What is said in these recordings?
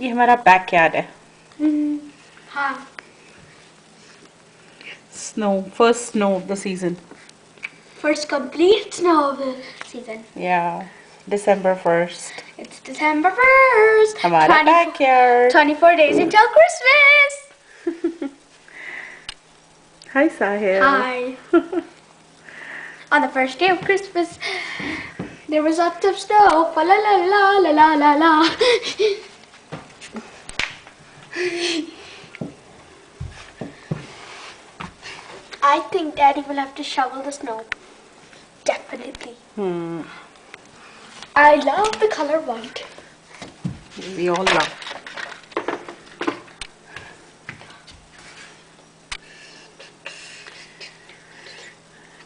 ये हमारा बैकयार्ड है. हाँ. Snow, first snow of the season. First complete snow of the season. Yeah, December 1st. It's December 1st. हमारा backyard. 24 days until Christmas. Hi Sahil. Hi. On the first day of Christmas, there was lots of snow. Fa la la la la la la la. I think Daddy will have to shovel the snow. Definitely. I love the color white. We all love.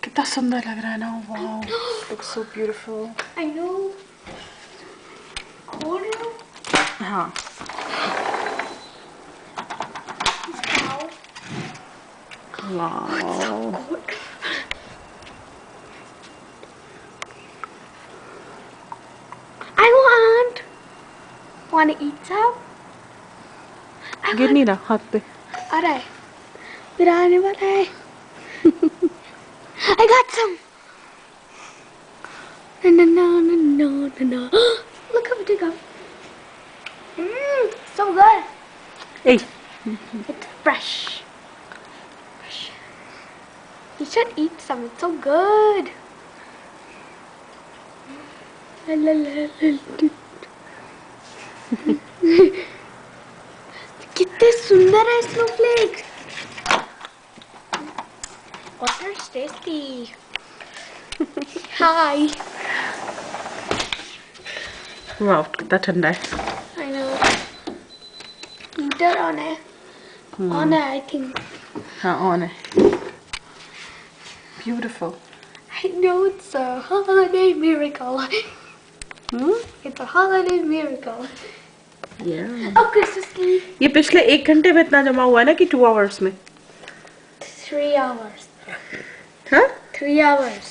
कितना सुंदर लग रहा है ना. Wow, looks so beautiful. I know. Cool. हाँ. Wow. Wow. Good. I want to eat some? गिर नहीं रहा हाथ पे. आ रहा है. मेरा आने वाला है. I got some. No, no, no, no, no, no. Look how big up. So good. Hey. It's fresh. Fresh. You should eat some. It's so good. La, la, la, la. कितने सुंदर है snowflakes. Water's tasty. Hi. Wow, कितना ठंडा है. I know. Heater on है. On है, I think. हाँ, on है. Beautiful. I know it's a holiday miracle. It's a holiday miracle. Yeah. Oh, Christmas tree. ये पिछले 1 घंटे में इतना जमा हुआ है ना कि 2 hours में. 3 hours. हाँ? 3 hours.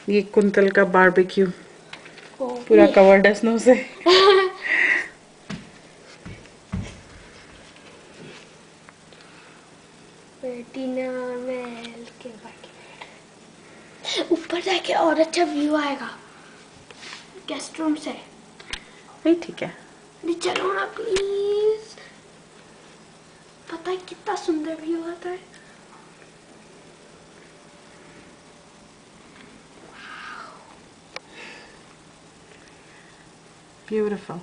ये कुंतल का बारबेक्यू Oh, पूरा कवर्ड है स्नो से. डिनर में के बाकी ऊपर जाके और अच्छा व्यू आएगा गेस्ट रूम से. नहीं ठीक है. अरे चलो ना प्लीज. पता है कितना सुंदर व्यू आता है. Beautiful.